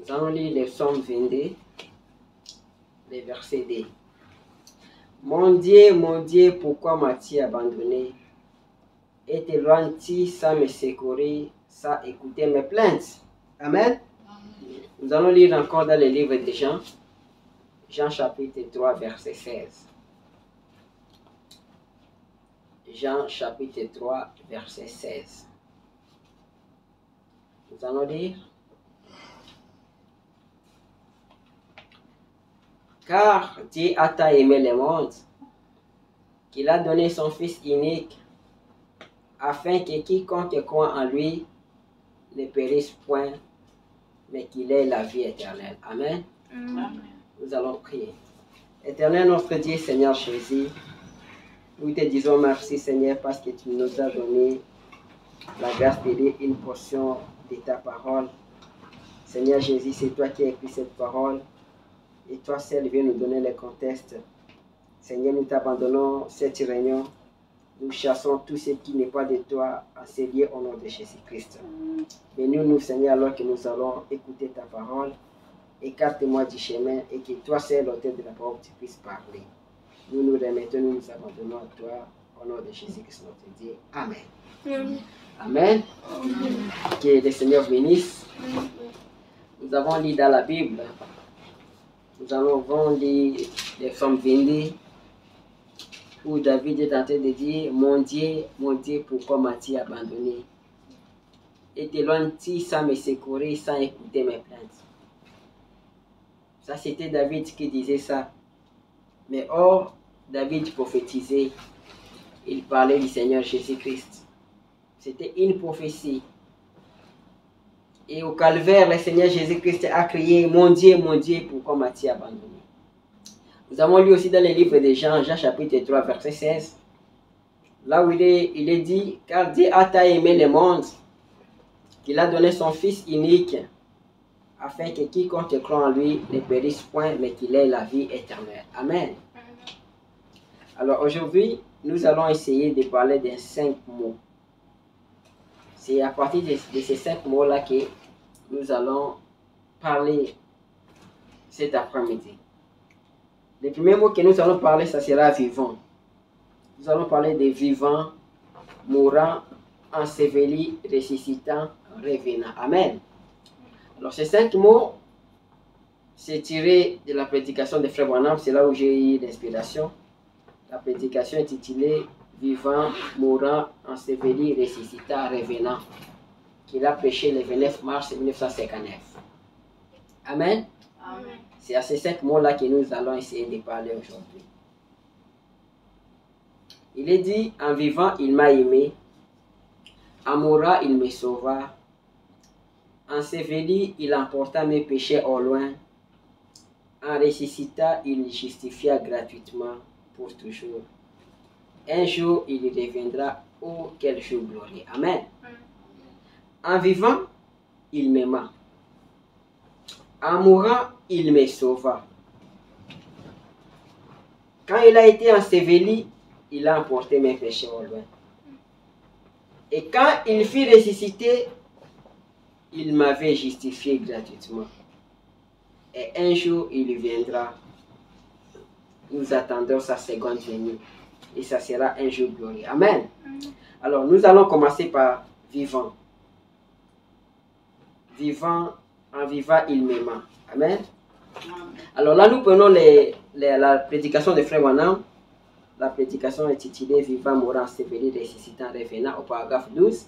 Nous allons lire les psaumes 22, les versets 2. Mon Dieu, pourquoi m'as-tu abandonné? Et t'éloignes-tu sans me secourir, sans écouter mes plaintes? Amen. Nous allons lire encore dans le livre de Jean, Jean chapitre 3, verset 16. Jean chapitre 3, verset 16. Nous allons lire. Car Dieu a tant aimé le monde, qu'il a donné son Fils unique, afin que quiconque croit en lui ne périsse point, mais qu'il ait la vie éternelle. Amen. Amen. Nous allons prier. Éternel notre Dieu, Seigneur Jésus, nous te disons merci, Seigneur, parce que tu nous as donné la grâce de lire une portion de ta parole. Seigneur Jésus, c'est toi qui as écrit cette parole. Et toi seul viens nous donner le contexte. Seigneur, nous t'abandonnons cette réunion. Nous chassons tout ce qui n'est pas de toi à se lier au nom de Jésus-Christ. Bénis-nous, Seigneur, alors que nous allons écouter ta parole. Écarte-moi du chemin et que toi seul, l'auteur de la parole, tu puisses parler. Nous nous remettons, nous nous abandonnons à toi au nom de Jésus-Christ, notre Dieu. Amen. Amen. Que le Seigneur bénisse. Nous avons lu dans la Bible. Nous allons lire les psaumes 22 où David est en train de dire mon Dieu, pourquoi m'as-tu abandonné? Et t'éloignes-tu sans me secourir, sans écouter mes plaintes? Ça, c'était David qui disait ça. Mais or, David prophétisait. Il parlait du Seigneur Jésus-Christ. C'était une prophétie. Et au calvaire, le Seigneur Jésus-Christ a crié, mon Dieu, pourquoi m'as-tu abandonné? Nous avons lu aussi dans le livre de Jean, Jean chapitre 3, verset 16. Là où il est dit, car Dieu a tant aimé le monde, qu'il a donné son Fils unique, afin que quiconque croit en lui ne périsse point, mais qu'il ait la vie éternelle. Amen. Alors aujourd'hui, nous allons essayer de parler de 5 mots. C'est à partir de ces 5 mots-là que nous allons parler cet après-midi. Le premier mot que nous allons parler, ça sera vivant. Nous allons parler de vivant, mourant, enseveli, ressuscitant, revenant. Amen. Alors ces 5 mots, c'est tiré de la prédication de Frère Branham, c'est là où j'ai eu l'inspiration. La prédication est intitulée Vivant, mourant, enseveli, ressuscitant, revenant, qu'il a prêché le 29 mars 1959. Amen. Amen. C'est à ces 5 mots-là que nous allons essayer de parler aujourd'hui. Il est dit, en vivant, il m'a aimé. En mourant, il me sauva. Enseveli, il emporta mes péchés au loin. En ressuscitant, il justifia gratuitement pour toujours. Un jour, il reviendra. Oh, quel jour glorieux. Amen. En vivant, il m'aima. En mourant, il me sauva. Quand il a été enseveli, il a emporté mes péchés au loin. Et quand il fut ressuscité, il m'avait justifié gratuitement. Et un jour, il viendra. Nous attendons sa seconde venue. Et ça sera un jour glorieux. Amen. Alors, nous allons commencer par vivant. Vivant, en vivant, il m'aima. Amen. Alors là, nous prenons la prédication de Frère Branham. La prédication est intitulée Vivant, mourant, enseveli, ressuscitant, revenant, au paragraphe 12.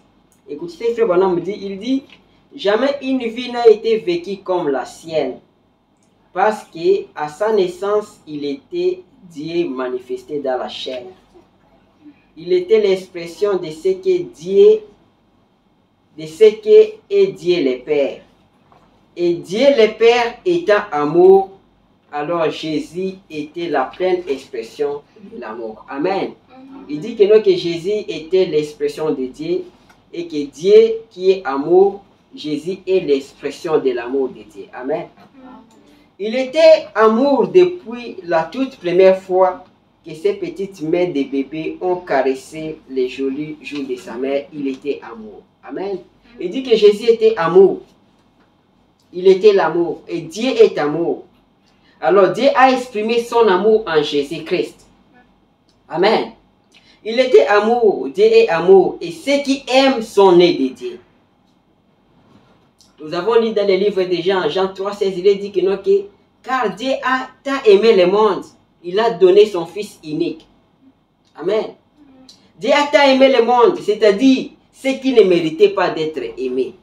Écoutez, Frère Branham il dit, jamais une vie n'a été vécue comme la sienne. Parce qu'à sa naissance, il était Dieu manifesté dans la chair. Il était l'expression de ce que Dieu, de ce que est Dieu le Père. Et Dieu le Père étant amour, alors Jésus était la pleine expression de l'amour. Amen. Il dit que non, que Jésus était l'expression de Dieu et que Dieu qui est amour, Jésus est l'expression de l'amour de Dieu. Amen. Il était amour depuis la toute première fois que ces petites mains de bébé ont caressé les jolis joues de sa mère. Il était amour. Amen. Il dit que Jésus était amour. Il était l'amour. Et Dieu est amour. Alors Dieu a exprimé son amour en Jésus-Christ. Amen. Il était amour. Dieu est amour. Et ceux qui aiment sont nés de Dieu. Nous avons lu dans le livre de Jean, Jean 3,16, il est dit que non, car Dieu a tant aimé le monde, il a donné son Fils unique. Amen. Dieu a tant aimé le monde, c'est-à-dire ceux qui ne méritaient pas d'être aimés.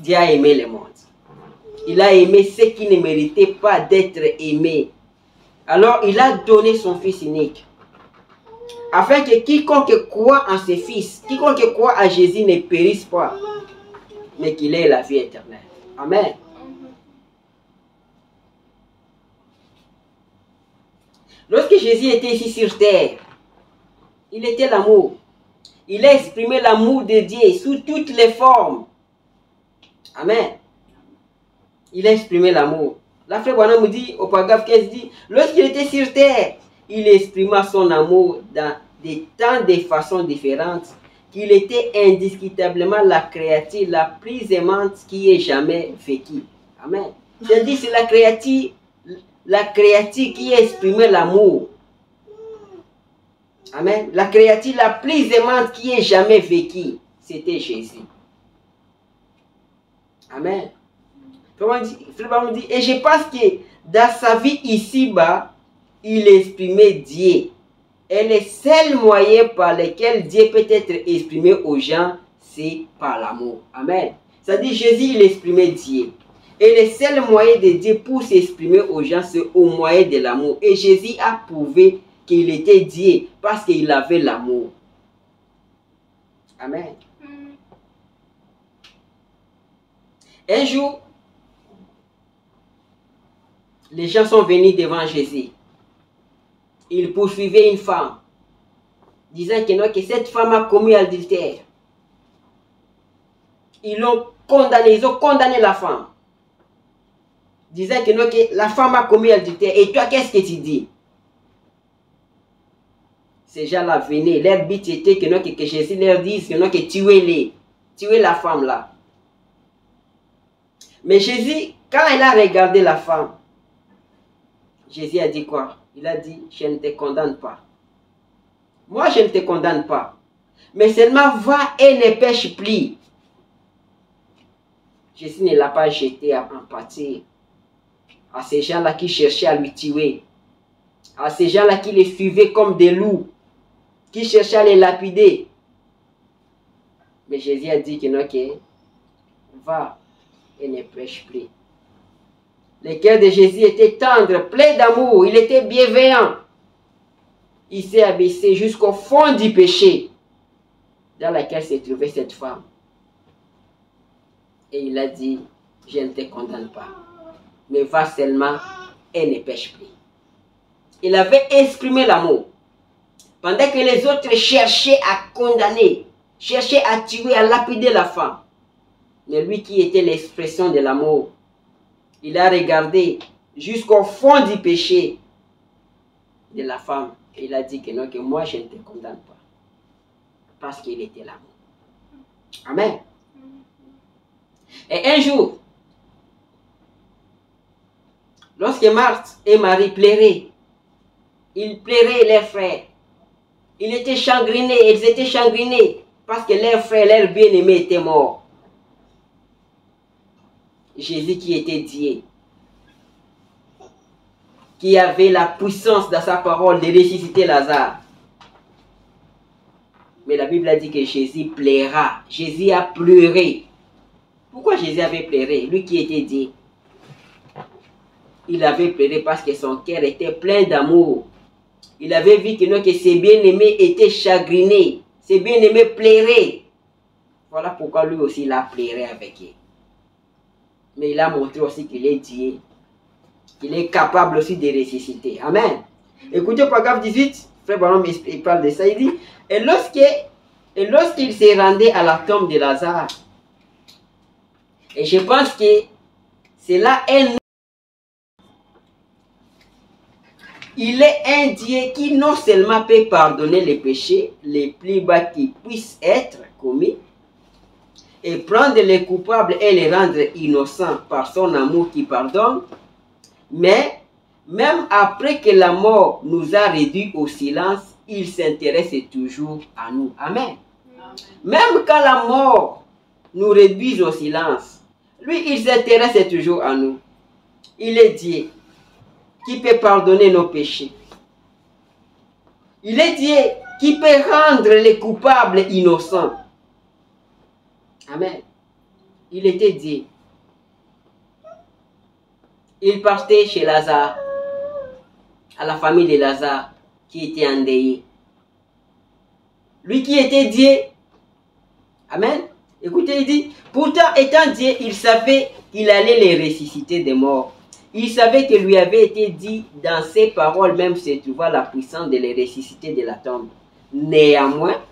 Dieu a aimé le monde. Il a aimé ceux qui ne méritaient pas d'être aimés. Alors il a donné son Fils unique. Afin que quiconque croit en ses fils, quiconque croit à Jésus ne périsse pas, mais qu'il ait la vie éternelle. Amen. Lorsque Jésus était ici sur terre, il était l'amour. Il a exprimé l'amour de Dieu sous toutes les formes. Amen. Il a exprimé l'amour. La frère Branham nous dit, au paragraphe 15, dit, lorsqu'il était sur terre, il exprima son amour dans des tant de façons différentes qu'il était indiscutablement la créature la plus aimante qui ait jamais vécu. Amen. C'est-à-dire c'est la créature qui a exprimé l'amour. Amen. La créature la plus aimante qui ait jamais vécu, c'était Jésus. Amen. Frère dit, et je pense que dans sa vie ici-bas, il exprimait Dieu. Et le seul moyen par lequel Dieu peut être exprimé aux gens, c'est par l'amour. Amen. C'est-à-dire Jésus, il exprimait Dieu. Et le seul moyen de Dieu pour s'exprimer aux gens, c'est au moyen de l'amour. Et Jésus a prouvé qu'il était Dieu parce qu'il avait l'amour. Amen. Un jour, les gens sont venus devant Jésus. Ils poursuivaient une femme, disant que, non, que cette femme a commis adultère. Ils ont condamné la femme, disant que, non, que la femme a commis adultère. Et toi, qu'est-ce que tu dis? Ces gens-là venaient, leur but était que, non, que Jésus leur dise que, non, que tuez la femme là. Mais Jésus, quand il a regardé la femme, Jésus a dit quoi? Il a dit, je ne te condamne pas. Moi, je ne te condamne pas. Mais seulement va et ne pêche plus. Jésus ne l'a pas jeté en pâture à ces gens-là qui cherchaient à lui tuer. À ces gens-là qui les suivaient comme des loups. Qui cherchaient à les lapider. Mais Jésus a dit que non, que va et ne pêche plus. Le cœur de Jésus était tendre, plein d'amour, il était bienveillant. Il s'est abaissé jusqu'au fond du péché dans lequel se trouvait cette femme. Et il a dit, je ne te condamne pas, mais va seulement et ne pêche plus. Il avait exprimé l'amour. Pendant que les autres cherchaient à condamner, cherchaient à tuer, à lapider la femme. Mais lui qui était l'expression de l'amour, il a regardé jusqu'au fond du péché de la femme. Et il a dit que non, que moi je ne te condamne pas. Parce qu'il était l'amour. Amen. Et un jour, lorsque Marthe et Marie pleuraient, ils pleuraient leurs frères. Ils étaient chagrinés, ils étaient chagrinés parce que leur frère, leur bien-aimé était mort. Jésus qui était Dieu, qui avait la puissance dans sa parole de ressusciter Lazare. Mais la Bible a dit que Jésus pleura. Jésus a pleuré. Pourquoi Jésus avait pleuré? Lui qui était Dieu. Il avait pleuré parce que son cœur était plein d'amour. Il avait vu que, non, que ses bien-aimés étaient chagrinés. Ses bien-aimés pleuraient. Voilà pourquoi lui aussi il a pleuré avec eux. Mais il a montré aussi qu'il est Dieu. Qu'il est capable aussi de ressusciter. Amen. Écoutez, paragraphe 18, Frère Branham il parle de ça. Il dit, et lorsqu'il s'est rendu à la tombe de Lazare, et je pense que c'est là il est un Dieu qui non seulement peut pardonner les péchés les plus bas qui puissent être commis, et prendre les coupables et les rendre innocents par son amour qui pardonne. Mais même après que la mort nous a réduits au silence, il s'intéresse toujours à nous. Amen. Amen. Même quand la mort nous réduit au silence, lui, il s'intéresse toujours à nous. Il est Dieu qui peut pardonner nos péchés. Il est Dieu qui peut rendre les coupables innocents. Amen. Il était Dieu. Il partait chez Lazare, à la famille de Lazare, qui était endeuillée. Lui qui était Dieu. Amen. Écoutez, il dit, pourtant étant Dieu, il savait qu'il allait les ressusciter des morts. Il savait que lui avait été dit, dans ses paroles même se trouvait la puissance de les ressusciter de la tombe. Néanmoins,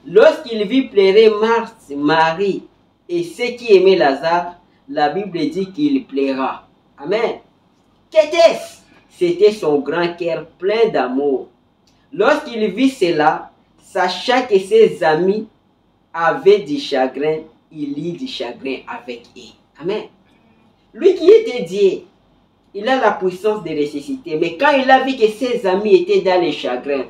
lorsqu'il vit pleurer Marthe, Marie et ceux qui aimaient Lazare, la Bible dit qu'il pleura. Amen. Qu'était-ce? C'était son grand cœur plein d'amour. Lorsqu'il vit cela, sachant que ses amis avaient du chagrin, il eut du chagrin avec eux. Amen. Lui qui était Dieu, il a la puissance de ressusciter. Mais quand il a vu que ses amis étaient dans le chagrin,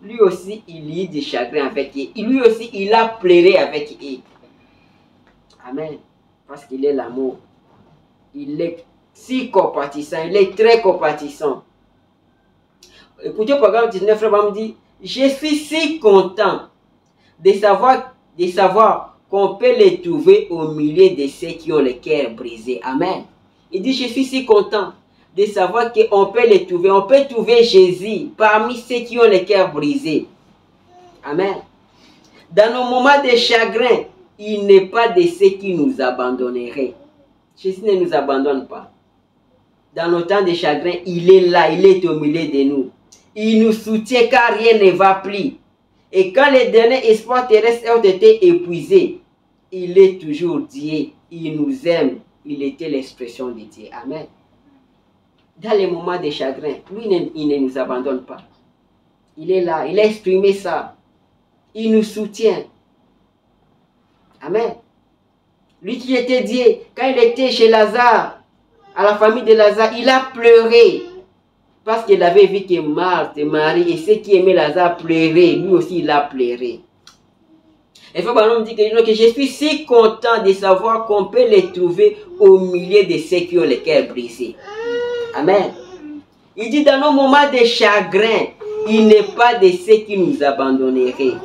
lui aussi, il eut du chagrin avec eux. Lui aussi, il a pleuré avec eux. Amen. Parce qu'il est l'amour. Il est si compatissant. Il est très compatissant. Écoutez, programme 19, frère, me dit, je suis si content de savoir qu'on peut les trouver au milieu de ceux qui ont le cœur brisé. Amen. Il dit, je suis si content de savoir qu'on peut les trouver. On peut trouver Jésus parmi ceux qui ont le cœur brisé. Amen. Dans nos moments de chagrin, il n'est pas de ceux qui nous abandonneraient. Jésus ne nous abandonne pas. Dans nos temps de chagrin, il est là, il est au milieu de nous. Il nous soutient car rien ne va plus. Et quand les derniers espoirs terrestres ont été épuisés, il est toujours Dieu. Il nous aime. Il était l'expression de Dieu. Amen. Dans les moments de chagrin, lui, il ne nous abandonne pas. Il est là. Il a exprimé ça. Il nous soutient. Amen. Lui qui était Dieu, quand il était chez Lazare, à la famille de Lazare, il a pleuré. Parce qu'il avait vu que Marthe, Marie et ceux qui aimaient Lazare pleuraient. Lui aussi, il a pleuré. Et il faut me dire que je suis si content de savoir qu'on peut les trouver au milieu de ceux qui ont le cœur brisé. Amen. Il dit dans nos moments de chagrin, il n'est pas de ceux qui nous abandonneraient.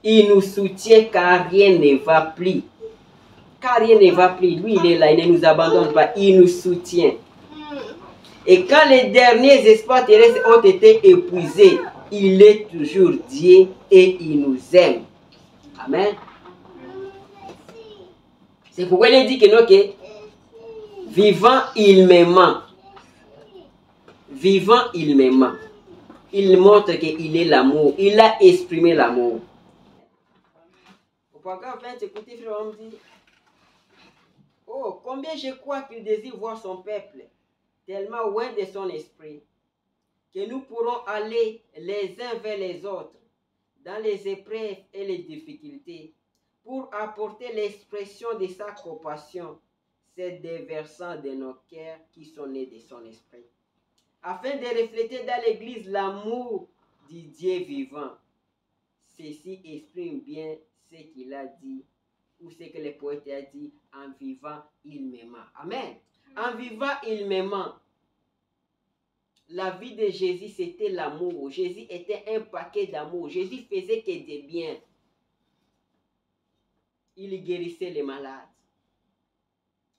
Il nous soutient car rien ne va plus. Car rien ne va plus. Lui, il est là, il ne nous abandonne pas. Il nous soutient. Et quand les derniers espoirs terrestres ont été épuisés, il est toujours Dieu et il nous aime. Amen. C'est pourquoi il dit que nous, vivant, il m'aime. Vivant, il m'aime. Il montre qu'il est l'amour. Il a exprimé l'amour. Au paragraphe 20, écoutez, frère, on dit, oh, combien je crois qu'il désire voir son peuple, tellement loin de son esprit, que nous pourrons aller les uns vers les autres, dans les épreuves et les difficultés, pour apporter l'expression de sa compassion, ces déversants de nos cœurs qui sont nés de son esprit, afin de refléter dans l'Église l'amour du Dieu vivant. Ceci exprime bien ce qu'il a dit, ou ce que le poète a dit, en vivant, il m'aima. Amen. En vivant, il m'aima. La vie de Jésus, c'était l'amour. Jésus était un paquet d'amour. Jésus faisait que des biens. Il guérissait les malades.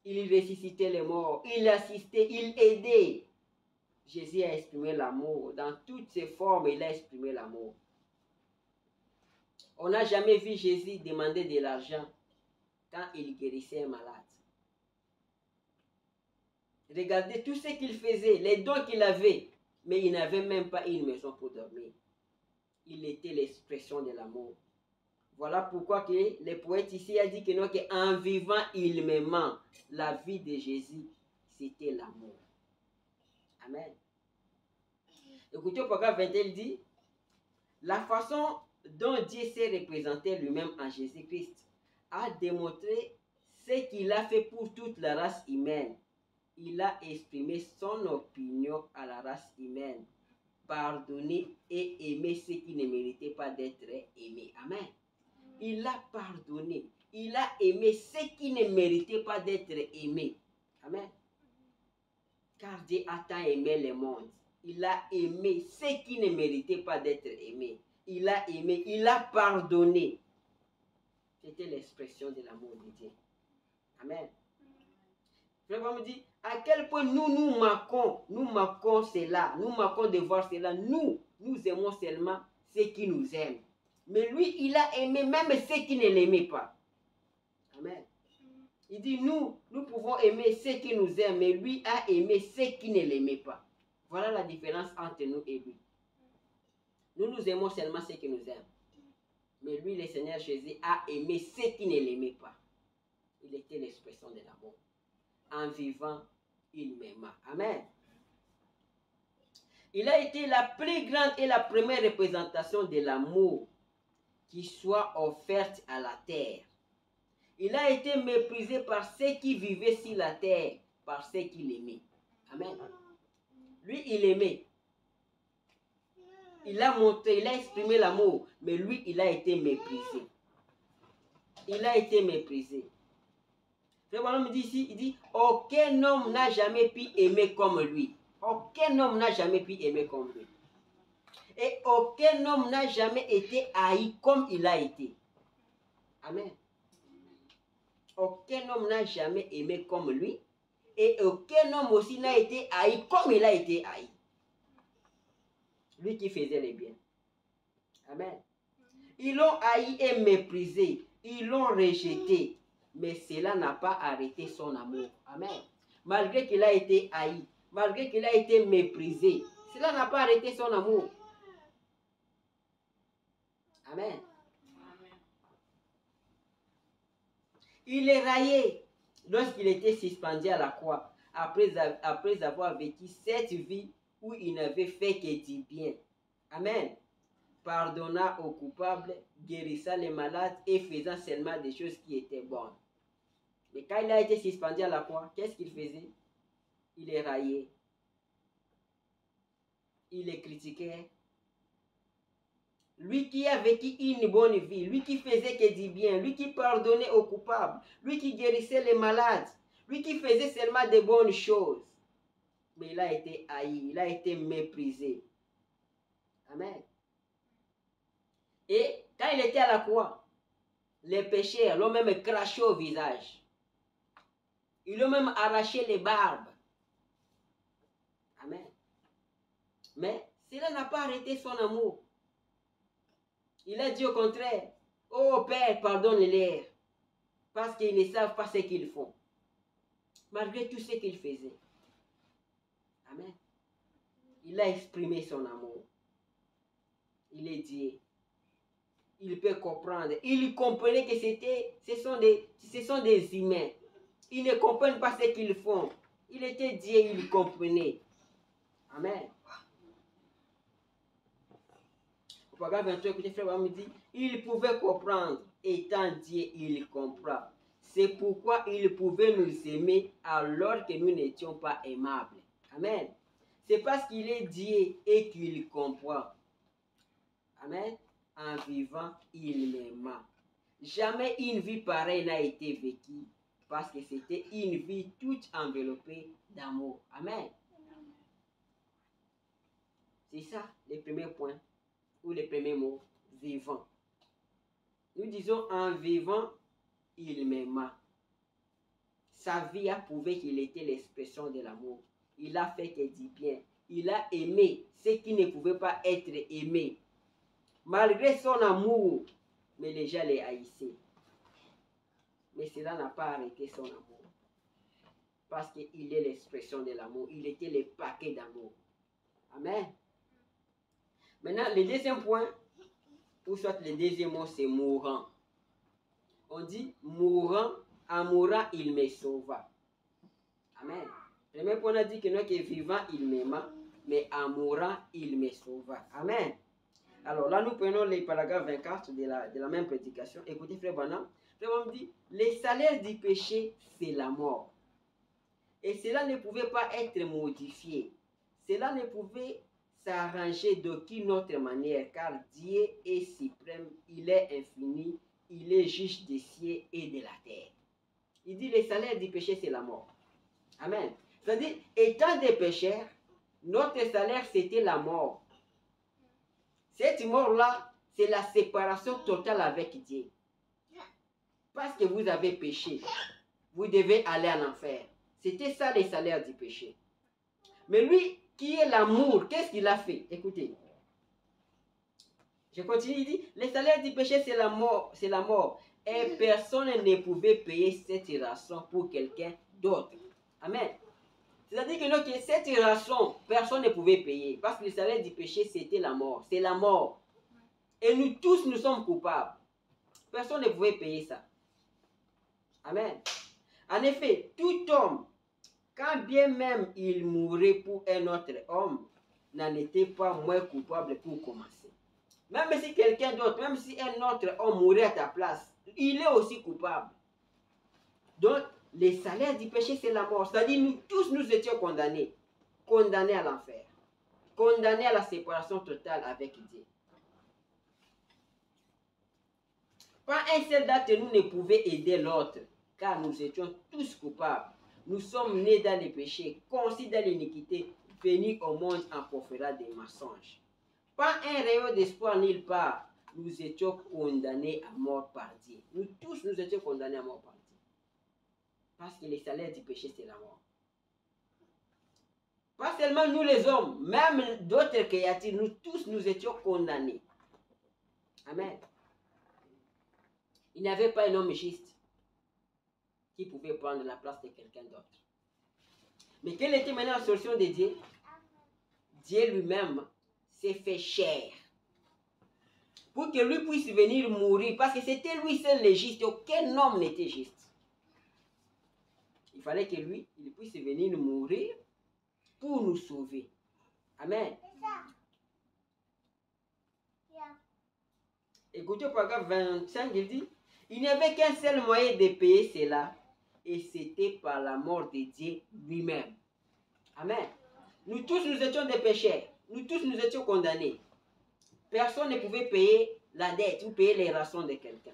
Il ressuscitait les morts. Il assistait, il aidait. Jésus a exprimé l'amour. Dans toutes ses formes, il a exprimé l'amour. On n'a jamais vu Jésus demander de l'argent quand il guérissait un malade. Regardez tout ce qu'il faisait, les dons qu'il avait, mais il n'avait même pas une maison pour dormir. Il était l'expression de l'amour. Voilà pourquoi que le poète ici a dit que non, qu'en vivant, il m'aimait. La vie de Jésus, c'était l'amour. Amen. Écoutez, au paragraphe 21, il dit, la façon dont Dieu s'est représenté lui-même en Jésus-Christ a démontré ce qu'il a fait pour toute la race humaine. Il a exprimé son opinion à la race humaine. Pardonner et aimer ceux qui ne méritaient pas d'être aimés. Amen. Il a pardonné. Il a aimé ceux qui ne méritaient pas d'être aimés. Amen. Car Dieu a tant aimé le monde. Il a aimé ceux qui ne méritaient pas d'être aimés. Il a aimé, il a pardonné. C'était l'expression de l'amour de Dieu. Amen. Frère me dit, à quel point nous manquons cela, nous manquons de voir cela. Nous aimons seulement ceux qui nous aiment. Mais lui, il a aimé même ceux qui ne l'aimaient pas. Amen. Il dit, nous pouvons aimer ceux qui nous aiment, mais lui a aimé ceux qui ne l'aimaient pas. Voilà la différence entre nous et lui. Nous aimons seulement ceux qui nous aiment. Mais lui, le Seigneur Jésus, a aimé ceux qui ne l'aimaient pas. Il était l'expression de l'amour. En vivant, il m'aima. Amen. Il a été la plus grande et la première représentation de l'amour qui soit offerte à la terre. Il a été méprisé par ceux qui vivaient sur la terre, par ceux qui l'aimaient. Amen. Lui, il aimait. Il a montré, il a exprimé l'amour, mais lui, il a été méprisé. Il a été méprisé. Frère Branham me dit ici, il dit, aucun homme n'a jamais pu aimer comme lui. Aucun homme n'a jamais pu aimer comme lui. Et aucun homme n'a jamais été haï comme il a été. Amen. Aucun homme n'a jamais aimé comme lui. Et aucun homme aussi n'a été haï comme il a été haï. Lui qui faisait les biens. Amen. Ils l'ont haï et méprisé. Ils l'ont rejeté. Mais cela n'a pas arrêté son amour. Amen. Malgré qu'il a été haï, malgré qu'il a été méprisé, cela n'a pas arrêté son amour. Amen. Il est raillé lorsqu'il était suspendu à la croix, après avoir vécu cette vie où il n'avait fait que du bien. Amen. Pardonnant aux coupables, guérissant les malades et faisant seulement des choses qui étaient bonnes. Mais quand il a été suspendu à la croix, qu'est-ce qu'il faisait? Il est raillé. Il est critiqué. Lui qui a vécu une bonne vie, lui qui faisait que du bien, lui qui pardonnait aux coupables, lui qui guérissait les malades, lui qui faisait seulement de bonnes choses. Mais il a été haï, il a été méprisé. Amen. Et quand il était à la croix, les pécheurs l'ont même craché au visage. Ils l'ont même arraché les barbes. Amen. Mais cela n'a pas arrêté son amour. Il a dit au contraire, oh Père, pardonne-les, parce qu'ils ne savent pas ce qu'ils font. Malgré tout ce qu'il faisait. Amen. Il a exprimé son amour. Il est Dieu. Il peut comprendre. Il comprenait que ce sont des humains. Ils ne comprennent pas ce qu'ils font. Il était Dieu, il comprenait. Amen. Au paragraphe 23, écoutez, frère me dit, il pouvait comprendre. Étant Dieu, il comprend. C'est pourquoi il pouvait nous aimer alors que nous n'étions pas aimables. Amen. C'est parce qu'il est Dieu et qu'il comprend. Amen. En vivant, il m'aima. Jamais une vie pareille n'a été vécue parce que c'était une vie toute enveloppée d'amour. Amen. C'est ça, les premiers points ou les premiers mots, vivant. Nous disons en vivant, il m'aima. Sa vie a prouvé qu'il était l'expression de l'amour. Il a fait que du bien. Il a aimé ceux qui ne pouvaient pas être aimés. Malgré son amour, mais les gens les haïssaient. Mais cela n'a pas arrêté son amour. Parce qu'il est l'expression de l'amour. Il était le paquet d'amour. Amen. Maintenant, le deuxième point, ou soit le deuxième mot, c'est mourant. On dit mourant, en mourant, il me sauva. Amen. Le premier point, on a dit que nous qui vivant, il m'aima, mais en mourant, il me sauva. Amen. Alors là, nous prenons les paragraphes 24 de la même prédication. Écoutez, frère Branham. On dit, le salaire du péché, c'est la mort. Et cela ne pouvait pas être modifié. Cela ne pouvait s'arranger d'aucune autre manière, car Dieu est suprême, il est infini, il est juge des cieux et de la terre. Il dit, le salaire du péché, c'est la mort. Amen. C'est-à-dire, étant des pécheurs, notre salaire, c'était la mort. Cette mort-là, c'est la séparation totale avec Dieu. Parce que vous avez péché, vous devez aller en enfer. C'était ça le salaire du péché. Mais lui, qui est l'amour, qu'est-ce qu'il a fait? Écoutez. Je continue, il dit, le salaire du péché, c'est la mort. C'est la mort. Et personne ne pouvait payer cette rançon pour quelqu'un d'autre. Amen. C'est-à-dire que cette rançon, personne ne pouvait payer. Parce que le salaire du péché, c'était la mort. C'est la mort. Et nous tous, nous sommes coupables. Personne ne pouvait payer ça. Amen. En effet, tout homme, quand bien même il mourait pour un autre homme, n'en était pas moins coupable pour commencer. Même si quelqu'un d'autre, même si un autre homme mourait à ta place, il est aussi coupable. Donc, le salaire du péché, c'est la mort. C'est-à-dire, nous tous, nous étions condamnés. Condamnés à l'enfer. Condamnés à la séparation totale avec Dieu. Pas un seul d'entre nous ne pouvait aider l'autre, car nous étions tous coupables. Nous sommes nés dans les péchés, conçus dans l'iniquité, venus au monde en proférant des mensonges. Pas un rayon d'espoir nulle part. Nous étions condamnés à mort par Dieu. Nous tous, nous étions condamnés à mort par Dieu. Parce que le salaire du péché, c'est la mort. Pas seulement nous les hommes, même d'autres créatures, nous tous, nous étions condamnés. Amen. Il n'y avait pas un homme juste qui pouvait prendre la place de quelqu'un d'autre. Mais quelle était maintenant la solution de Dieu? Dieu lui-même s'est fait chair pour que lui puisse venir mourir, parce que c'était lui seul le juste, aucun homme n'était juste. Il fallait que lui, il puisse venir mourir pour nous sauver. Amen. Écoutez au paragraphe 25, il dit, il n'y avait qu'un seul moyen de payer cela, et c'était par la mort de Dieu lui-même. Amen. Nous tous, nous étions des pécheurs. Nous tous, nous étions condamnés. Personne ne pouvait payer la dette ou payer les rançons de quelqu'un.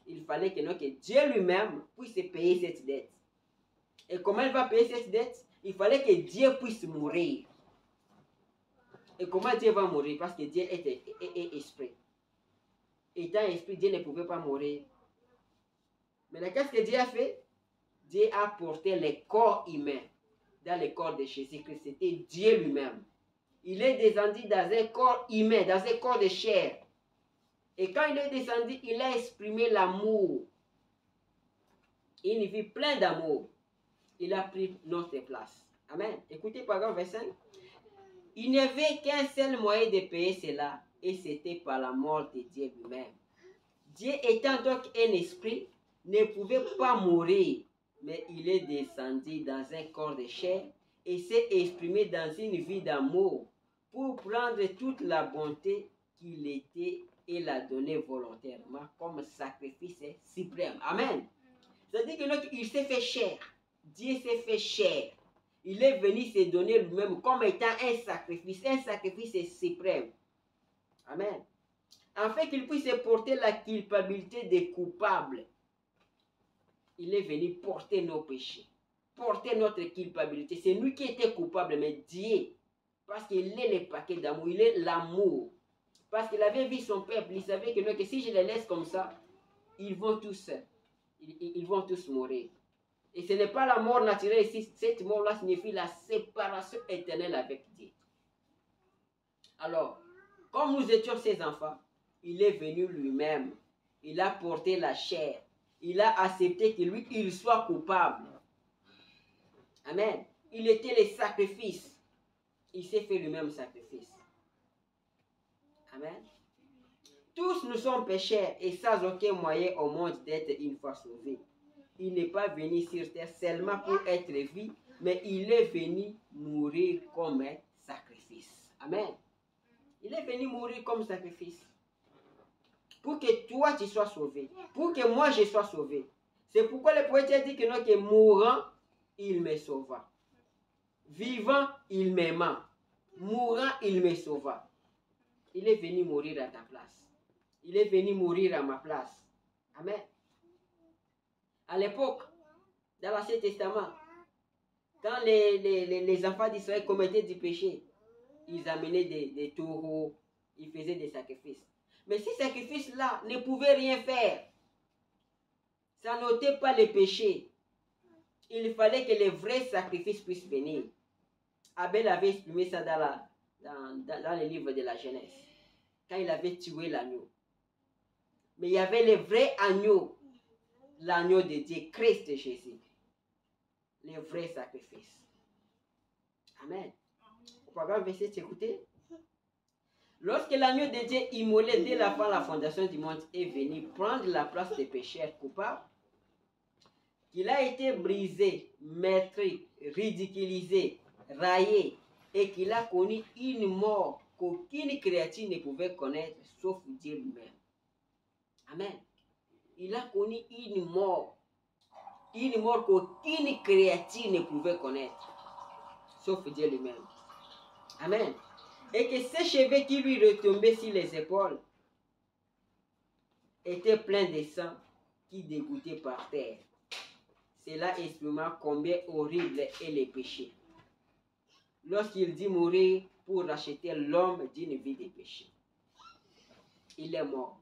Il fallait que Dieu lui-même puisse payer cette dette. Et comment il va payer cette dette? Il fallait que Dieu puisse mourir. Et comment Dieu va mourir? Parce que Dieu est esprit. Étant esprit, Dieu ne pouvait pas mourir. Mais qu'est-ce que Dieu a fait? Dieu a porté le corps humain dans le corps de Jésus-Christ. C'était Dieu lui-même. Il est descendu dans un corps humain, dans un corps de chair. Et quand il est descendu, il a exprimé l'amour. Une vie pleine d'amour. Il a pris notre place. Amen. Écoutez, paragraphe 25. Il n'y avait qu'un seul moyen de payer cela, et c'était par la mort de Dieu lui-même. Dieu étant donc un esprit, ne pouvait pas mourir, mais il est descendu dans un corps de chair et s'est exprimé dans une vie d'amour pour prendre toute la bonté qu'il était et la donner volontairement comme sacrifice suprême. Amen. C'est-à-dire qu'il s'est fait chair. Dieu s'est fait chair. Il est venu se donner lui-même comme étant un sacrifice suprême. Amen. Afin qu'il puisse porter la culpabilité des coupables. Il est venu porter nos péchés, porter notre culpabilité. C'est nous qui étions coupables, mais Dieu, parce qu'il est le paquet d'amour, il est l'amour. Parce qu'il avait vu son peuple, il savait que si je les laisse comme ça, ils vont tous mourir. Et ce n'est pas la mort naturelle ici, cette mort-là signifie la séparation éternelle avec Dieu. Alors, comme nous étions ses enfants, il est venu lui-même, il a porté la chair, il a accepté que lui, il soit coupable. Amen. Il était le sacrifice. Il s'est fait lui-même sacrifice. Amen. Tous nous sommes pécheurs et sans aucun moyen au monde d'être une fois sauvés. Il n'est pas venu sur terre seulement pour être vu, mais il est venu mourir comme un sacrifice. Amen. Il est venu mourir comme sacrifice. pour que toi tu sois sauvé, pour que moi je sois sauvé. C'est pourquoi le prophète a dit que non, que mourant, il me sauva. Vivant, il m'aima. Mourant, il me sauva. Il est venu mourir à ta place. Il est venu mourir à ma place. Amen. À l'époque, dans l'Ancien Testament, quand les enfants d'Israël commettaient du péché, ils amenaient des taureaux, ils faisaient des sacrifices. Mais ces sacrifices-là ne pouvaient rien faire. Ça n'ôtait pas les péchés. Il fallait que les vrais sacrifices puissent venir. Abel avait exprimé ça dans le livre de la Genèse, quand il avait tué l'agneau. Mais il y avait le vrai agneau, l'agneau de Dieu, Christ Jésus. Les vrais sacrifices. Amen. Au programme verset, écoutez. Lorsque l'agneau de Dieu immolé dès la fin de la fondation du monde est venu prendre la place des pécheurs coupables, qu'il a été brisé, meurtri, ridiculisé, raillé, et qu'il a connu une mort qu'aucune créature ne pouvait connaître, sauf Dieu lui-même. Amen. Il a connu une mort qu'aucune créature ne pouvait connaître, sauf Dieu lui-même. Amen. Et que ses cheveux qui lui retombaient sur les épaules étaient pleins de sang qui dégouttait par terre. Cela exprima combien horrible est le péché. Lorsqu'il dit mourir pour racheter l'homme d'une vie de péché, il est mort.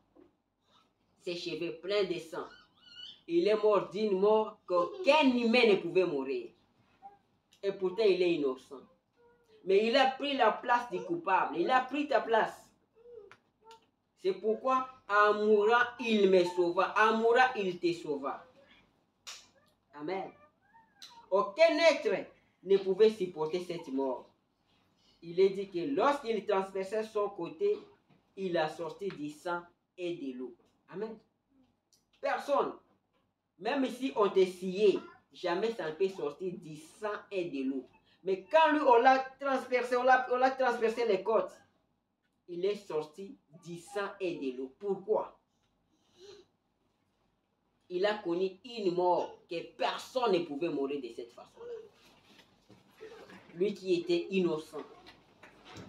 Ses cheveux pleins de sang. Il est mort d'une mort qu'aucun humain ne pouvait mourir. Et pourtant, il est innocent. Mais il a pris la place du coupable. Il a pris ta place. C'est pourquoi, en mourant, il me sauva. En mourant, il te sauva. Amen. Aucun être ne pouvait supporter cette mort. Il est dit que lorsqu'il transperçait son côté, il a sorti du sang et de l'eau. Amen. Personne, même si on te scié, jamais ça ne peut sortir du sang et de l'eau. Mais quand lui, on l'a transpercé les côtes, il est sorti du sang et de l'eau. Pourquoi? Il a connu une mort que personne ne pouvait mourir de cette façon-là. Lui qui était innocent.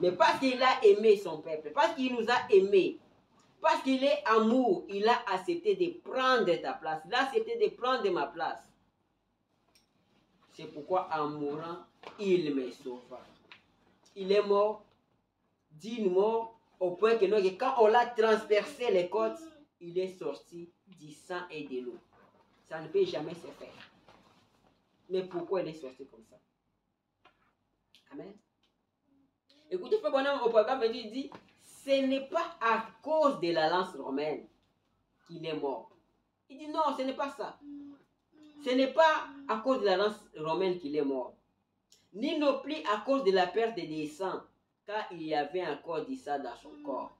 Mais parce qu'il a aimé son peuple, parce qu'il nous a aimés, parce qu'il est amour, il a accepté de prendre ta place. Il a accepté de prendre ma place. C'est pourquoi en mourant, il me sauva. Il est mort d'une mort au point que quand on l'a transpercé les côtes, il est sorti du sang et de l'eau. Ça ne peut jamais se faire. Mais pourquoi il est sorti comme ça? Amen. Écoutez, frère Bonhomme, au programme, il dit, ce n'est pas à cause de la lance romaine qu'il est mort. Il dit non, ce n'est pas ça. Ce n'est pas à cause de la lance romaine qu'il est mort. Ni non plus à cause de la perte des sangs, car il y avait encore du sang dans son corps.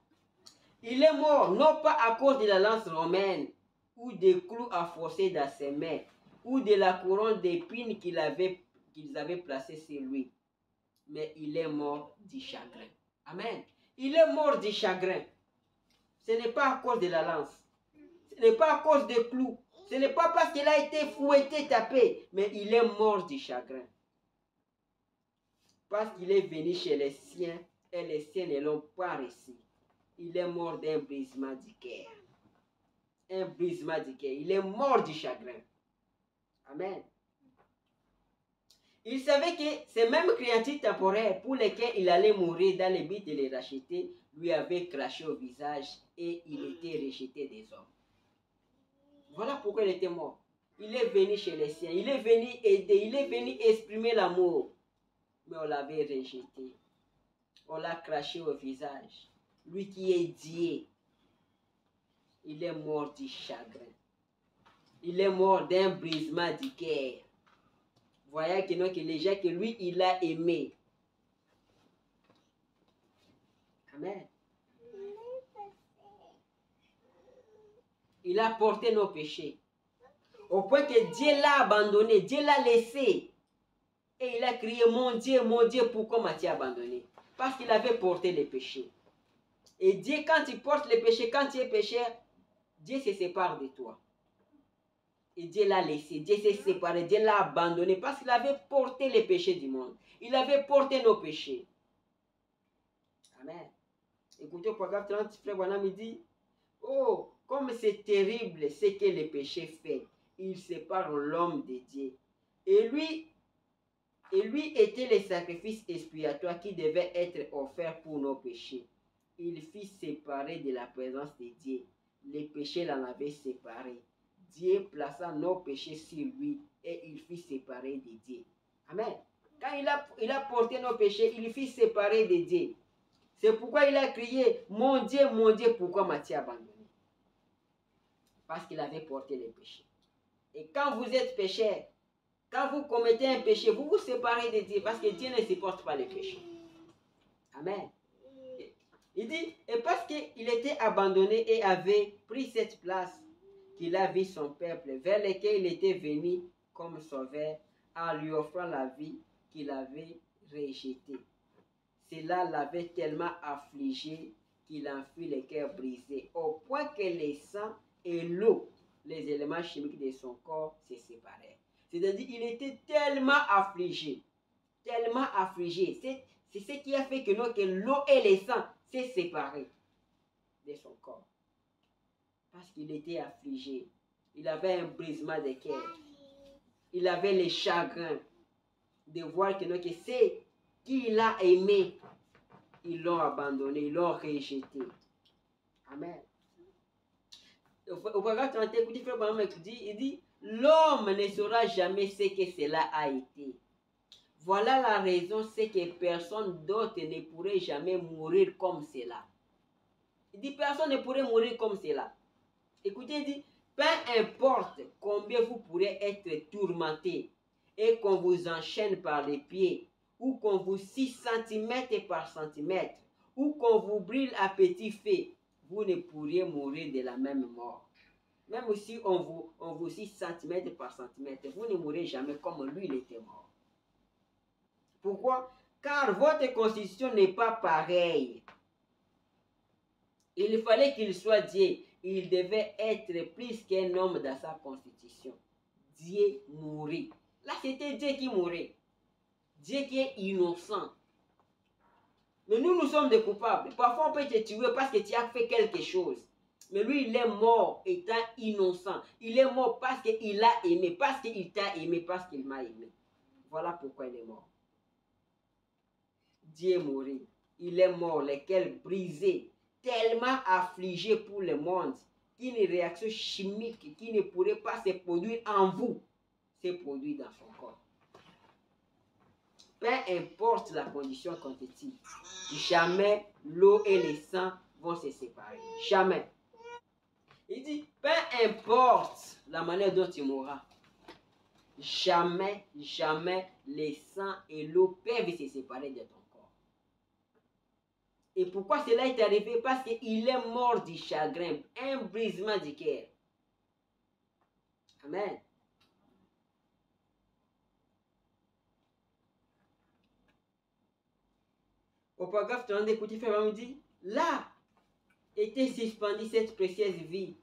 Il est mort non pas à cause de la lance romaine, ou des clous à forcer dans ses mains, ou de la couronne d'épines qu'ils avaient placée sur lui. Mais il est mort du chagrin. Amen. Il est mort du chagrin. Ce n'est pas à cause de la lance. Ce n'est pas à cause des clous. Ce n'est pas parce qu'il a été fouetté, tapé, mais il est mort du chagrin. Parce qu'il est venu chez les siens et les siens ne l'ont pas reçu. Il est mort d'un brisement du cœur. Un brisement du cœur. Il est mort du chagrin. Amen. Il savait que ces mêmes créatures temporaires pour lesquelles il allait mourir dans le but de les racheter, lui avaient craché au visage et il était rejeté des hommes. Voilà pourquoi il était mort. Il est venu chez les siens, il est venu aider, il est venu exprimer l'amour. Mais on l'avait rejeté. On l'a craché au visage. Lui qui est Dieu, il est mort du chagrin. Il est mort d'un brisement du cœur. Voyez que les gens que lui, il a aimé. Amen. Il a porté nos péchés. Au point que Dieu l'a abandonné, Dieu l'a laissé. Et il a crié, mon Dieu, pourquoi m'as-tu abandonné? Parce qu'il avait porté les péchés. Et Dieu, quand il porte les péchés, quand tu es pécheur, Dieu se sépare de toi. Et Dieu l'a laissé, Dieu s'est séparé, Dieu l'a abandonné parce qu'il avait porté les péchés du monde. Il avait porté nos péchés. Amen. Écoutez, au paragraphe 30, frère Branham dit, oh, comme c'est terrible ce que le péché fait. Il sépare l'homme de Dieu. Et lui était le sacrifice expiatoire qui devait être offert pour nos péchés. Il fut séparé de la présence de Dieu. Les péchés l'en avaient séparé. Dieu plaça nos péchés sur lui et il fut séparé de Dieu. Amen. Quand il a porté nos péchés, il fut séparé de Dieu. C'est pourquoi il a crié, mon Dieu, pourquoi m'as-tu abandonné? Parce qu'il avait porté les péchés. Et quand vous êtes pécheur, quand vous commettez un péché, vous vous séparez de Dieu parce que Dieu ne supporte pas les péchés. Amen. Il dit, et parce qu'il était abandonné et avait pris cette place, qu'il a vu son peuple vers lequel il était venu comme sauveur, en lui offrant la vie qu'il avait rejetée. Cela l'avait tellement affligé qu'il en fut le cœur brisé, au point que le sang et l'eau, les éléments chimiques de son corps, se séparèrent. C'est-à-dire qu'il était tellement affligé. C'est ce qui a fait que l'eau et le sang s'est séparés de son corps. Parce qu'il était affligé. Il avait un brisement de cœur. Il avait le chagrin de voir que c'est qui il a aimé. Ils l'ont abandonné, ils l'ont rejeté. Amen. Au paragraphe 30, écoutez, frère Branham il dit, l'homme ne saura jamais ce que cela a été. Voilà la raison, c'est que personne d'autre ne pourrait jamais mourir comme cela. Il dit, personne ne pourrait mourir comme cela. Écoutez, il dit, peu importe combien vous pourrez être tourmenté et qu'on vous enchaîne par les pieds, ou qu'on vous scie centimètre par centimètre, ou qu'on vous brûle à petit feu, vous ne pourriez mourir de la même mort. Même si on vous scie centimètre par centimètre, vous ne mourrez jamais comme lui, il était mort. Pourquoi? Car votre constitution n'est pas pareille. Il fallait qu'il soit Dieu. Il devait être plus qu'un homme dans sa constitution. Dieu mourit. Là, c'était Dieu qui mourait. Dieu qui est innocent. Mais nous sommes des coupables. Parfois, on peut te tuer parce que tu as fait quelque chose. Mais lui, il est mort étant innocent. Il est mort parce qu'il a aimé, parce qu'il t'a aimé, parce qu'il m'a aimé. Voilà pourquoi il est mort. Dieu est mort. Il est mort, lequel brisé, tellement affligé pour le monde, qu'une réaction chimique qui ne pourrait pas se produire en vous, s'est produite dans son corps. Peu importe la condition quantitative, jamais l'eau et le sang vont se séparer. Jamais. Il dit, peu importe la manière dont tu mourras, jamais le sang et l'eau peuvent se séparer de ton corps. Et pourquoi cela est arrivé? Parce qu'il est mort du chagrin, un brisement du cœur. Amen. Au paragraphe 30, écoutez, frère, me dit, là était suspendue cette précieuse vie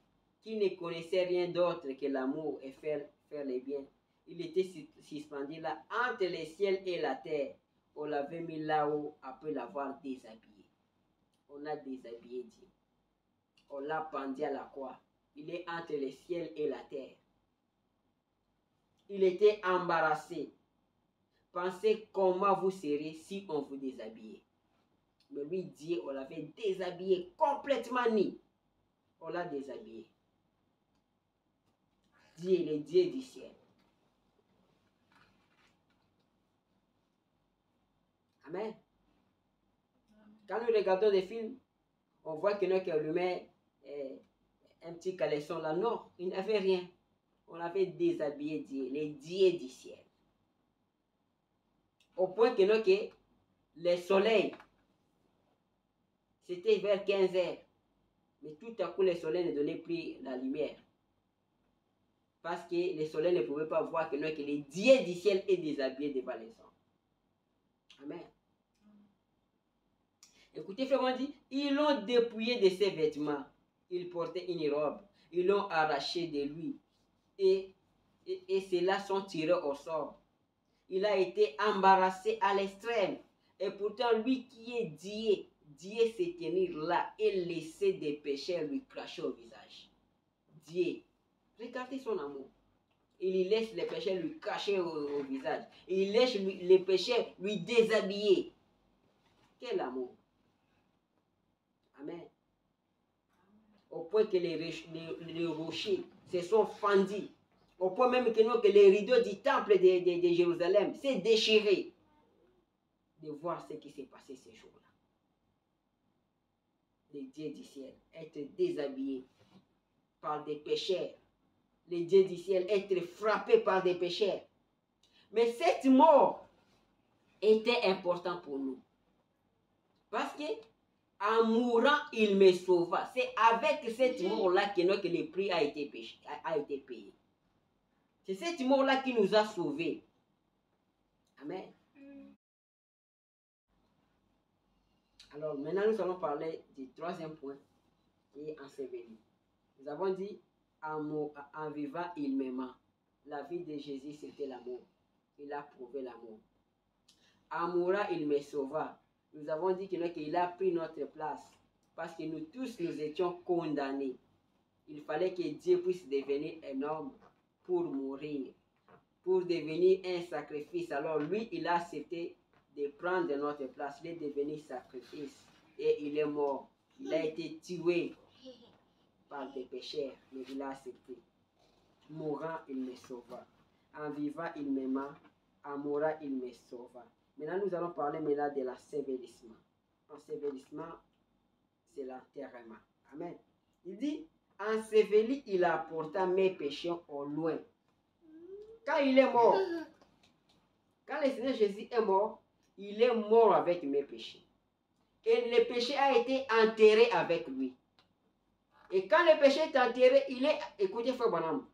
qui ne connaissait rien d'autre que l'amour et faire le bien. Il était suspendu là entre le ciel et la terre. On l'avait mis là-haut après l'avoir déshabillé. On a déshabillé Dieu. On l'a pendu à la croix. Il est entre le ciel et la terre. Il était embarrassé. Pensez comment vous serez si on vous déshabillait. Mais lui, Dieu, on l'avait déshabillé complètement nu. On l'a déshabillé. Dieu est le Dieu du ciel. Amen. Quand nous regardons des films, on voit que notre lui met un petit caleçon là. Non, il n'avait rien. On avait déshabillé Dieu, le Dieu du ciel. Au point que le soleil, c'était vers 15 heures. Mais tout à coup, le soleil ne donnait plus la lumière. Parce que le soleil ne pouvait pas voir que le Dieu du ciel est déshabillé devant les hommes. Amen. Écoutez, frère, on dit, ils l'ont dépouillé de ses vêtements. Il portait une robe. Ils l'ont arraché de lui. Et ceux-là sont tirés au sort. Il a été embarrassé à l'extrême. Et pourtant, lui qui est Dieu se tenir là et laisser des pécheurs lui cracher au visage. Dieu, regardez son amour. Il laisse les pécheurs lui cracher au visage. Il laisse les pécheurs lui déshabiller. Quel amour. Amen. Au point que les rochers se sont fendus. Au point même que les rideaux du temple de Jérusalem s'est déchiré de voir ce qui s'est passé ces jours-là. Les dieux du ciel être déshabillés par des pécheurs. Les dieux du ciel être frappés par des pécheurs. Mais cette mort était importante pour nous. Parce que en mourant, il me sauva. C'est avec cette mort-là que le prix a été payé. C'est cette mort-là qui nous a sauvés. Amen. Alors maintenant, nous allons parler du troisième point, qui est enseveli. Nous avons dit, en vivant, il m'aima. La vie de Jésus, c'était l'amour. Il a prouvé l'amour. En mourant, il me sauva. Nous avons dit qu'il a pris notre place. Parce que nous tous, nous étions condamnés. Il fallait que Dieu puisse devenir un homme pour mourir. Pour devenir un sacrifice. Alors lui, il a accepté de prendre notre place. Il est devenu sacrifice. Et il est mort. Il a été tué par des pécheurs. Mais il a accepté. Mourant, il me sauva. En vivant, il m'aima. En mourant, il me sauva. Maintenant, nous allons parler maintenant de l'ensevelissement. L'ensevelissement, c'est l'enterrement. Amen. Il dit, enseveli, il apporta mes péchés au loin. Quand il est mort, quand le Seigneur Jésus est mort, il est mort avec mes péchés. Et le péché a été enterré avec lui. Et quand le péché est enterré, il est... Écoutez, Frère Branham.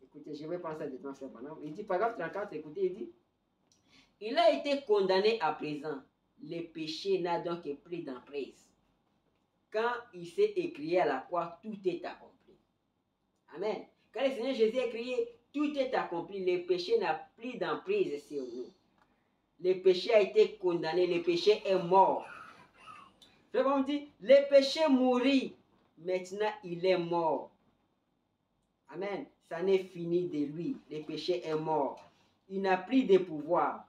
Écoutez, je vais penser à des temps, Frère Branham. Il dit, paragraphe 34, écoutez, il dit, il a été condamné à présent. Le péché n'a donc pris d'emprise. Quand il s'est écrié à la croix, tout est accompli. Amen. Quand le Seigneur Jésus a crié, tout est accompli. Le péché n'a plus d'emprise sur nous. Le péché a été condamné. Le péché est mort. C'est comme dit, le péché mourit. Maintenant, il est mort. Amen. Ça n'est fini de lui. Le péché est mort. Il n'a plus de pouvoir.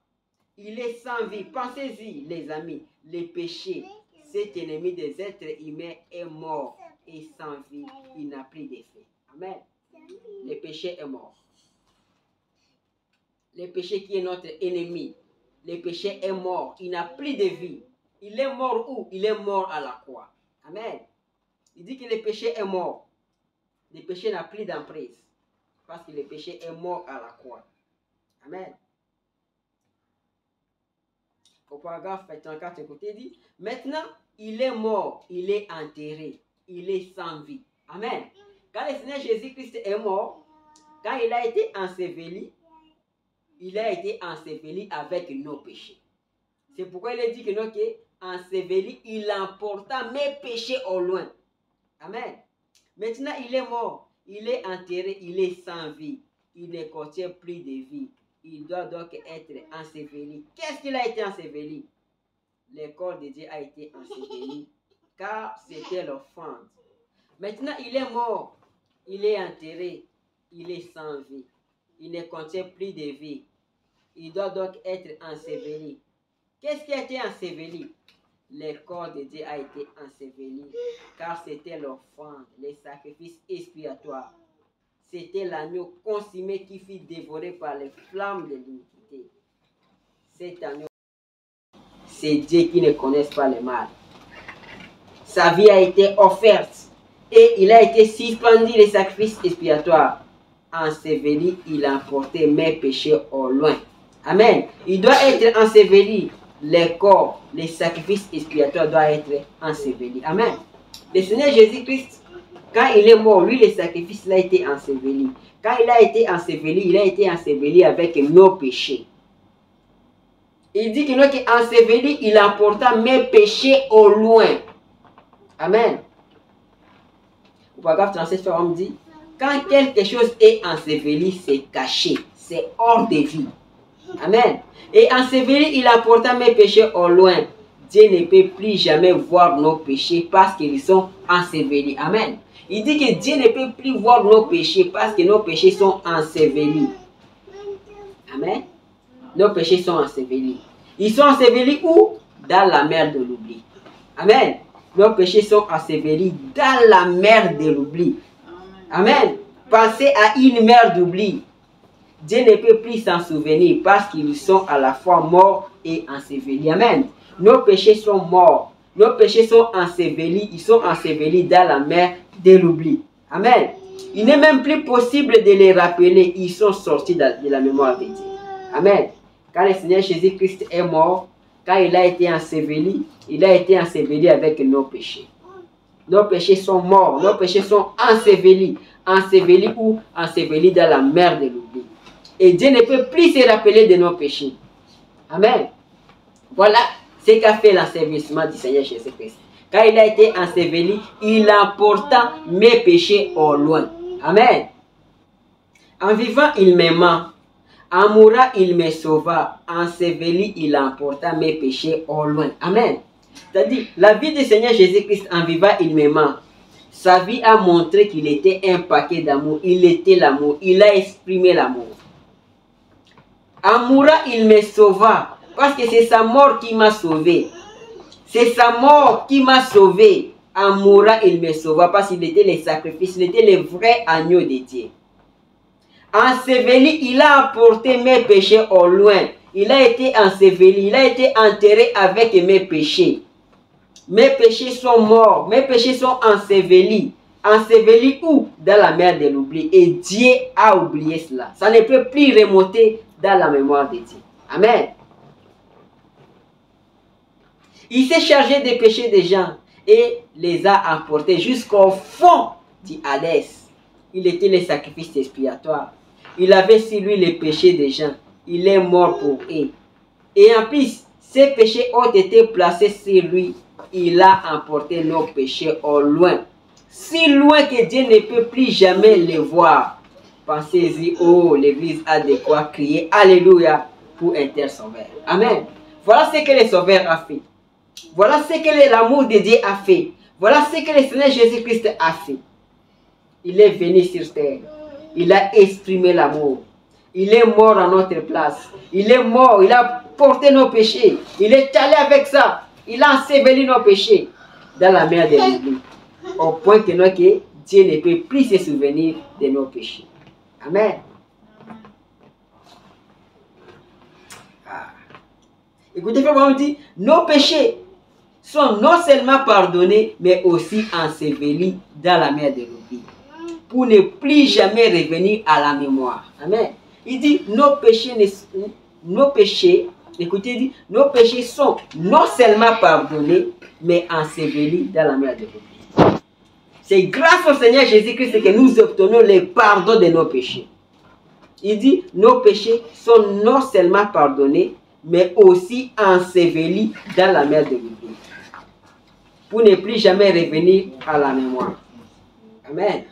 Il est sans vie. Pensez-y, les amis. Le péché, cet ennemi des êtres humains, est mort et sans vie. Il n'a plus d'effet. Amen. Le péché est mort. Le péché qui est notre ennemi. Le péché est mort. Il n'a plus de vie. Il est mort où? Il est mort à la croix. Amen. Il dit que le péché est mort. Le péché n'a plus d'emprise. Parce que le péché est mort à la croix. Amen. Au paragraphe 34, écoutez, il dit, maintenant, il est mort, il est enterré, il est sans vie. Amen. Quand le Seigneur Jésus-Christ est mort, quand il a été enseveli avec nos péchés. C'est pourquoi il a dit que enseveli, il emporta mes péchés au loin. Amen. Maintenant, il est mort, il est enterré, il est sans vie. Il ne contient plus de vie. Il doit donc être enseveli. Qu'est-ce qu'il a été enseveli? Le corps de Dieu a été enseveli, car c'était l'offrande. Maintenant, il est mort, il est enterré, il est sans vie. Il ne contient plus de vie. Il doit donc être enseveli. Qu'est-ce qui a été enseveli? Le corps de Dieu a été enseveli, car c'était l'offrande, le sacrifice expiatoire. C'était l'agneau consumé qui fut dévoré par les flammes de l'iniquité. Cet agneau, c'est Dieu qui ne connaît pas le mal. Sa vie a été offerte et il a été suspendu les sacrifices expiatoires. Enseveli, il a emporté mes péchés au loin. Amen. Il doit être enseveli. Les corps, les sacrifices expiatoires doivent être ensevelis. Amen. Le Seigneur Jésus-Christ, quand il est mort, lui, le sacrifice, il a été enseveli. Quand il a été enseveli avec nos péchés. Il dit que notre enseveli, il emporta mes péchés au loin. Amen. Au paragraphe 37, on me dit, quand quelque chose est enseveli, c'est caché, c'est hors de vue. Amen. Et enseveli, il emporta mes péchés au loin. Dieu ne peut plus jamais voir nos péchés parce qu'ils sont ensevelis. Amen. Il dit que Dieu ne peut plus voir nos péchés parce que nos péchés sont ensevelis. Amen. Nos péchés sont ensevelis. Ils sont ensevelis où? Dans la mer de l'oubli. Amen. Nos péchés sont ensevelis dans la mer de l'oubli. Amen. Pensez à une mer d'oubli. Dieu ne peut plus s'en souvenir parce qu'ils sont à la fois morts et ensevelis. Amen. Nos péchés sont morts. Nos péchés sont ensevelis. Ils sont ensevelis dans la mer de l'oubli. Amen. Il n'est même plus possible de les rappeler. Ils sont sortis de la mémoire de Dieu. Amen. Quand le Seigneur Jésus-Christ est mort, quand il a été enseveli avec nos péchés. Nos péchés sont morts. Nos péchés sont ensevelis. Ensevelis où? Ensevelis dans la mer de l'oubli. Et Dieu ne peut plus se rappeler de nos péchés. Amen. Voilà ce qu'a fait l'ensevelissement du Seigneur Jésus-Christ. Quand il a été enseveli, il emporta mes péchés au loin. Amen. En vivant, il m'aima. En mourant, il me sauva. Enseveli, il emporta mes péchés au loin. Amen. C'est-à-dire, la vie du Seigneur Jésus-Christ en vivant, il m'aima. Sa vie a montré qu'il était un paquet d'amour. Il était l'amour. Il a exprimé l'amour. En mourant, il me sauva. Parce que c'est sa mort qui m'a sauvé. C'est sa mort qui m'a sauvé. En mourant, il me sauva. Parce qu'il était le sacrifice. Il était le vrai agneau de Dieu. Enseveli, il a emporté mes péchés au loin. Il a été enseveli. Il a été enterré avec mes péchés. Mes péchés sont morts. Mes péchés sont ensevelis. Ensevelis où? Dans la mer de l'oubli. Et Dieu a oublié cela. Ça ne peut plus remonter dans la mémoire de Dieu. Amen. Il s'est chargé des péchés des gens et les a emportés jusqu'au fond du Hadès. Il était le sacrifice expiatoire. Il avait sur lui les péchés des gens. Il est mort pour eux. Et en plus, ces péchés ont été placés sur lui. Il a emporté nos péchés au loin. Si loin que Dieu ne peut plus jamais les voir. Pensez-y, oh, l'Église a de quoi crier Alléluia pour intersauveur. Amen. Voilà ce que le Sauveur a fait. Voilà ce que l'amour de Dieu a fait. Voilà ce que le Seigneur Jésus-Christ a fait. Il est venu sur terre. Il a exprimé l'amour. Il est mort à notre place. Il est mort. Il a porté nos péchés. Il est allé avec ça. Il a enseveli nos péchés dans la mer de l'oubli. Au point que Dieu ne peut plus se souvenir de nos péchés. Amen. Ah. Écoutez, frère, on dit, nos péchés sont non seulement pardonnés, mais aussi ensevelis dans la mer de l'oubli. Pour ne plus jamais revenir à la mémoire. Amen. Il dit, nos péchés, écoutez, il dit, nos péchés sont non seulement pardonnés, mais ensevelis dans la mer de l'oubli. C'est grâce au Seigneur Jésus-Christ que nous obtenons le pardon de nos péchés. Il dit, nos péchés sont non seulement pardonnés, mais aussi ensevelis dans la mer de l'oubli. Pour ne plus jamais revenir à la mémoire. Amen.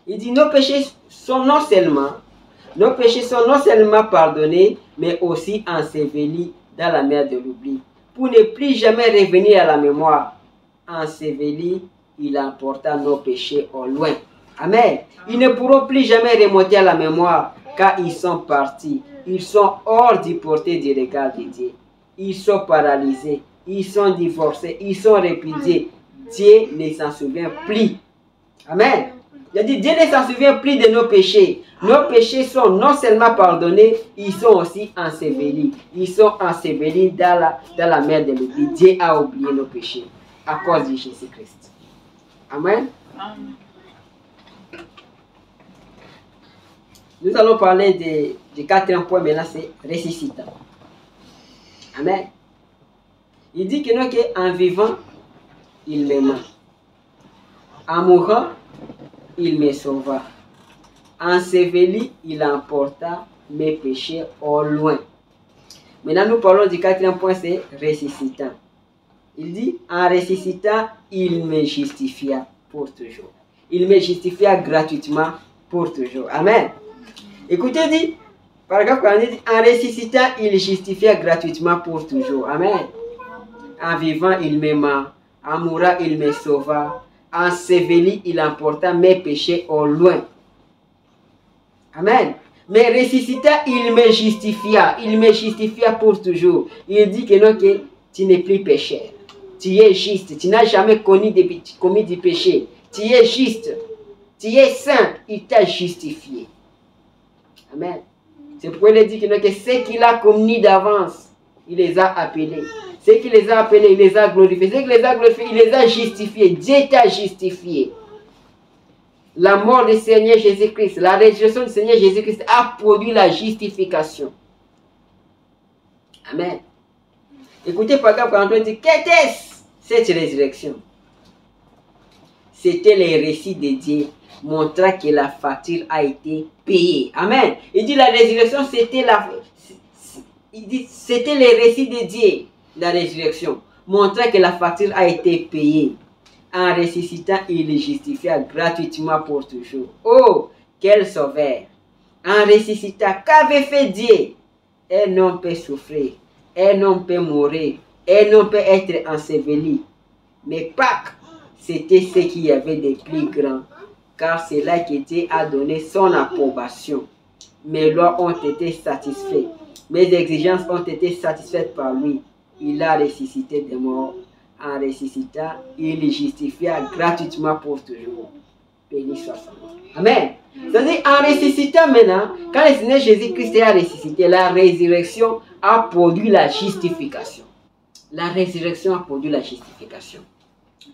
Il dit, nos péchés sont non seulement pardonnés, mais aussi ensevelis dans la mer de l'oubli. Pour ne plus jamais revenir à la mémoire. Enseveli, il emporta nos péchés au loin. Amen. Ils ne pourront plus jamais remonter à la mémoire, car ils sont partis. Ils sont hors du portée du regard de Dieu. Ils sont paralysés. Ils sont divorcés. Ils sont répudiés. Dieu ne s'en souvient plus. Amen. Il a dit, Dieu ne s'en souvient plus de nos péchés. Nos péchés sont non seulement pardonnés, ils sont aussi ensevelis. Ils sont ensevelis dans la mer de l'oubli. Dieu a oublié nos péchés à cause de Jésus-Christ. Amen. Amen. Nous allons parler du quatrième point, mais là c'est ressuscitant. Amen. Il dit que nous, en vivant, il m'aima. En mourant, il me sauva. Enseveli, il emporta mes péchés au loin. Maintenant, nous parlons du quatrième point, c'est ressuscitant. Il dit, en ressuscitant, il me justifia. pour toujours. Il me justifia gratuitement pour toujours. Amen. Écoutez, dit, paragraphe 40 dit, en ressuscitant, il justifia gratuitement pour toujours. Amen. En vivant, il m'aima. En mourant, il me sauva. Enseveli, il emporta mes péchés au loin. Amen. Mais ressuscitant, il me justifia. Il me justifia pour toujours. Il dit que non, que tu n'es plus pécheur. Tu es juste. Tu n'as jamais commis du péché. Tu es juste. Tu es saint. Il t'a justifié. Amen. C'est pourquoi il dit que, non, que ceux qu'il a commis d'avance, il les a appelés. Ceux qui les a appelés, il les a glorifiés. Ceux qui les a glorifiés, il les a justifiés. Dieu t'a justifié. La mort du Seigneur Jésus-Christ, la résurrection du Seigneur Jésus-Christ a produit la justification. Amen. Écoutez, paragraphe 43 dit, qu'était-ce cette résurrection? C'était les récits de Dieu montrant que la facture a été payée. Amen. Il dit la résurrection, c'était c'était les récits de Dieu, la résurrection, montrant que la facture a été payée. En ressuscitant, il les justifia gratuitement pour toujours. Oh, quel sauveur! En ressuscitant, qu'avait fait Dieu? Un homme peut souffrir, un homme peut mourir, un homme peut être enseveli. Mais Pâques, c'était ce qu'il y avait de plus grand, car c'est là que Dieu a donné son approbation. Mes lois ont été satisfaites, mes exigences ont été satisfaites par lui. Il a ressuscité des morts. En ressuscitant, il les justifia gratuitement pour toujours. Béni soit son nom. Amen. C'est-à-dire, en ressuscitant maintenant, quand le Seigneur Jésus-Christ a ressuscité, la résurrection a produit la justification. La résurrection a produit la justification.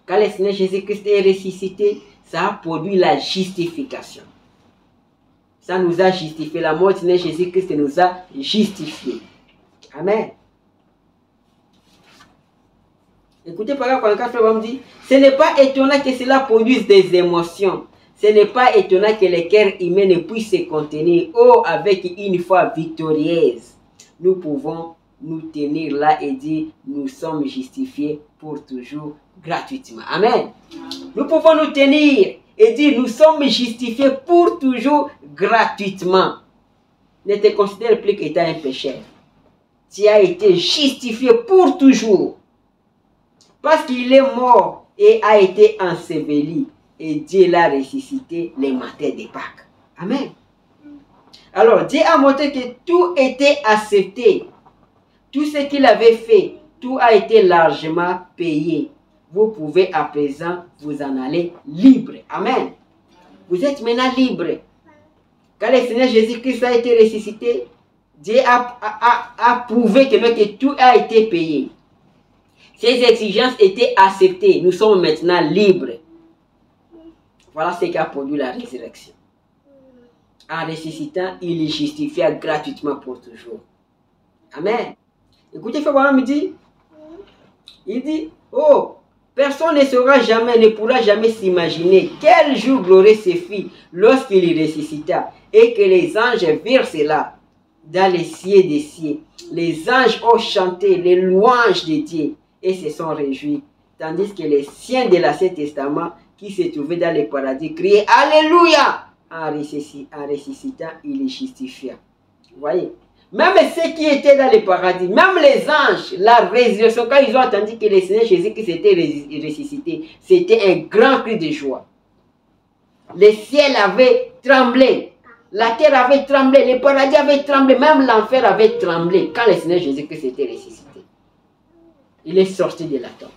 Quand le Seigneur Jésus-Christ est ressuscité, ça a produit la justification. Ça nous a justifié. La mort du Seigneur Jésus-Christ nous a justifiés. Amen. Écoutez, paragraphe 44, on dit, ce n'est pas étonnant que cela produise des émotions. Ce n'est pas étonnant que les cœurs humains ne puissent se contenir. Oh, avec une foi victorieuse, nous pouvons nous tenir là et dire, nous sommes justifiés pour toujours gratuitement. Amen. Nous pouvons nous tenir et dire, nous sommes justifiés pour toujours gratuitement. Ne te considère plus qu'étant un pécheur. Tu as été justifié pour toujours. Parce qu'il est mort et a été enseveli. Et Dieu l'a ressuscité les matins de Pâques. Amen. Alors, Dieu a montré que tout était accepté. Tout ce qu'il avait fait, tout a été largement payé. Vous pouvez à présent vous en aller libre. Amen. Vous êtes maintenant libre. Quand le Seigneur Jésus-Christ a été ressuscité, Dieu a prouvé que tout a été payé. Ces exigences étaient acceptées. Nous sommes maintenant libres. Voilà ce qui a produit la résurrection. En ressuscitant, il est justifié gratuitement pour toujours. Amen. Écoutez, Frère me dit, il dit, oh, personne ne saura jamais, ne pourra jamais s'imaginer quel jour glorieux se fit lorsqu'il ressuscita et que les anges virent cela dans les cieux des cieux. Les anges ont chanté les louanges de Dieu et se sont réjouis, tandis que les siens de l'Ancien Testament qui se trouvaient dans le paradis criaient Alléluia. En ressuscitant, il les justifia. Vous voyez, même ceux qui étaient dans le paradis, même les anges, la résurrection, quand ils ont entendu que le Seigneur Jésus-Christ était ressuscité, c'était un grand cri de joie. Le ciel avait tremblé, la terre avait tremblé, le paradis avait tremblé, même l'enfer avait tremblé quand le Seigneur Jésus-Christ était ressuscité. Il est sorti de la tombe.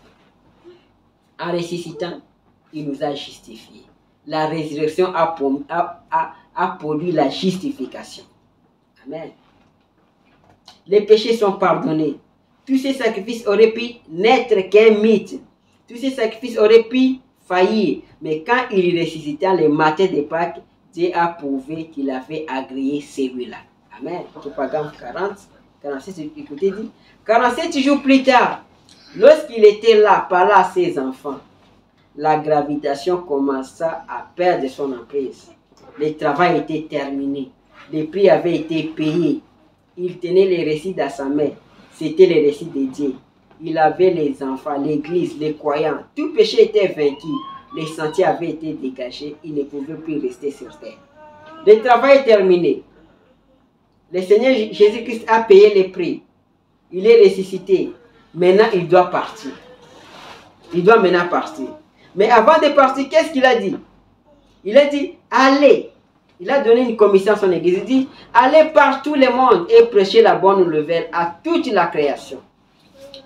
En ressuscitant, il nous a justifiés. La résurrection a produit la justification. Amen. Les péchés sont pardonnés. Tous ces sacrifices auraient pu n'être qu'un mythe. Tous ces sacrifices auraient pu faillir. Mais quand il ressuscita le matin de Pâques, Dieu a prouvé qu'il avait agréé celui-là. Amen. Propagande 40, 47, écoutez, dit 47 jours plus tard, lorsqu'il était là, parlant à ses enfants, la gravitation commença à perdre son emprise. Le travail était terminé. Les prix avaient été payés. Il tenait les récits dans sa main. C'était les récits de Dieu. Il avait les enfants, l'église, les croyants. Tout péché était vaincu. les sentiers avaient été dégagés, il ne pouvait plus rester sur terre. Le travail est terminé. Le Seigneur Jésus-Christ a payé le prix. Il est ressuscité. Maintenant, il doit partir. Il doit maintenant partir. Mais avant de partir, qu'est-ce qu'il a dit? Il a dit, allez. Il a donné une commission à son église. Il dit, allez par tout le monde et prêchez la bonne nouvelle à toute la création.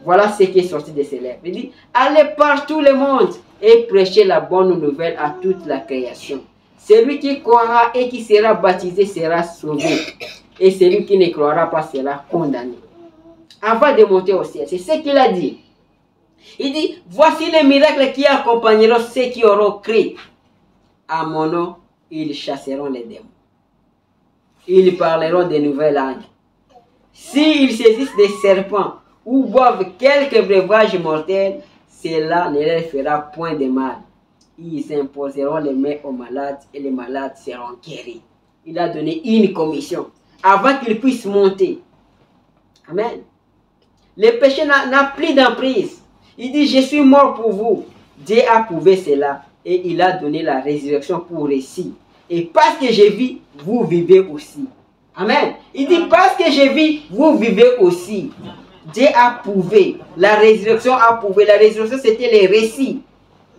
Voilà ce qui est sorti de ses lèvres. Il dit, allez par tout le monde et prêchez la bonne nouvelle à toute la création. Celui qui croira et qui sera baptisé sera sauvé. Et celui qui ne croira pas sera condamné. Avant de monter au ciel, c'est ce qu'il a dit. Il dit, voici les miracles qui accompagneront ceux qui auront cru. À mon nom, ils chasseront les démons. Ils parleront de nouvelles langues. S'ils saisissent des serpents ou boivent quelques breuvages mortels, cela ne leur fera point de mal. Ils imposeront les mains aux malades et les malades seront guéris. Il a donné une commission avant qu'ils puissent monter. Amen. Le péché n'a plus d'emprise. Il dit, je suis mort pour vous. Dieu a prouvé cela et il a donné la résurrection pour récit. Et parce que je vis, vous vivez aussi. Amen. Il dit, parce que je vis, vous vivez aussi. Dieu a prouvé. La résurrection a prouvé. La résurrection, c'était les récits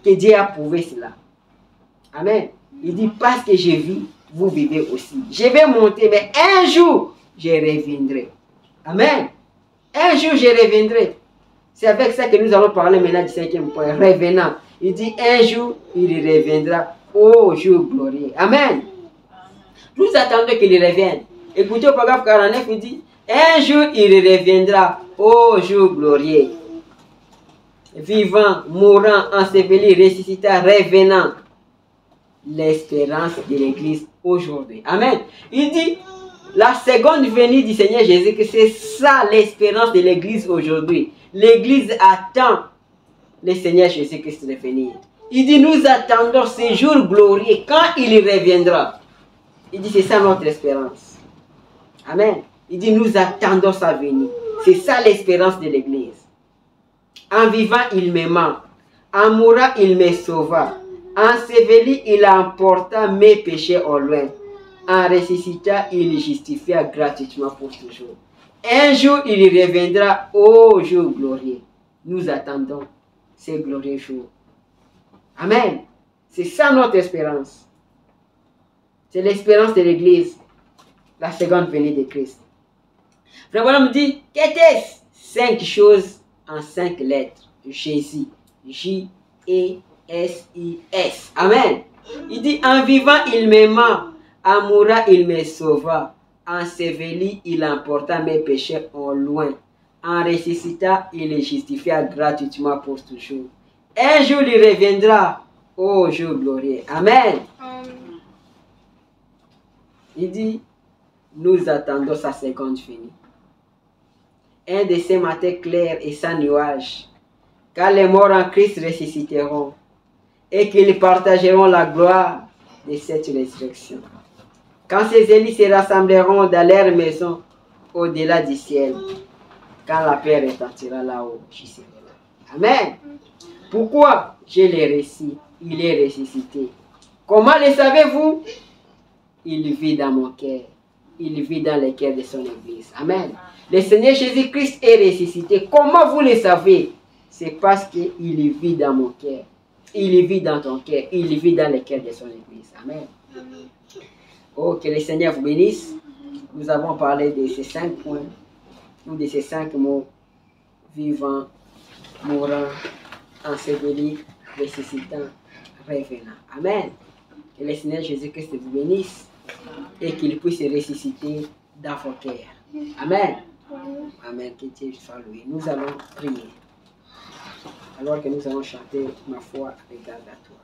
que Dieu a prouvé cela. Amen. Il dit, parce que je vis, vous vivez aussi. Je vais monter, mais un jour, je reviendrai. Amen. Un jour, je reviendrai. C'est avec ça que nous allons parler maintenant du cinquième point, revenant. Il dit, un jour, il reviendra au jour glorieux. Amen. Nous attendons qu'il revienne. Écoutez au paragraphe 49, il dit, un jour, il reviendra au jour glorieux. Vivant, mourant, enseveli, ressuscitant, revenant. L'espérance de l'Église aujourd'hui. Amen. Il dit, la seconde venue du Seigneur Jésus, que c'est ça l'espérance de l'Église aujourd'hui. L'Église attend le Seigneur Jésus-Christ revenir. Il dit, nous attendons ce jour glorieux quand il reviendra. Il dit, c'est ça notre espérance. Amen. Il dit, nous attendons sa venue. C'est ça l'espérance de l'Église. En vivant, il m'aima. En mourant, il me sauva. Enseveli, il emporta mes péchés au loin. En ressuscitant, il justifia gratuitement pour toujours. Un jour, il reviendra au jour glorieux. Nous attendons ces glorieux jours. Amen. C'est ça notre espérance. C'est l'espérance de l'Église. La seconde venue de Christ. Frère Branham me dit, qu'était-ce? 5 choses en 5 lettres. Jésus. J-E-S-I-S. Amen. Il dit, en vivant, il m'aima. En mourant, il me sauva. Enseveli, il emporta mes péchés au loin. En ressuscitant, il les justifia gratuitement pour toujours. Un jour, il reviendra au jour glorieux. Amen. Il dit, nous attendons sa seconde venue. Un de ces matins clairs et sans nuages, car les morts en Christ ressusciteront et qu'ils partageront la gloire de cette résurrection. Quand ces élus se rassembleront dans leur maison au-delà du ciel, quand la paix retentira là-haut, je serai là. Amen. Pourquoi? Je l'ai récit, il est ressuscité. Comment le savez-vous? Il vit dans mon cœur. Il vit dans le cœur de son Église. Amen. Le Seigneur Jésus-Christ est ressuscité. Comment vous le savez? C'est parce qu'il vit dans mon cœur. Il vit dans ton cœur. Il vit dans le cœur de son Église. Amen. Oh, que le Seigneur vous bénisse. Nous avons parlé de ces 5 points, ou de ces 5 mots: vivant, mourant, enseveli, ressuscitant, revenant. Amen. Que le Seigneur Jésus-Christ vous bénisse et qu'il puisse ressusciter dans vos cœurs. Amen. Amen. Que Dieu soit loué. Nous allons prier. Alors que nous allons chanter Ma foi regarde à toi.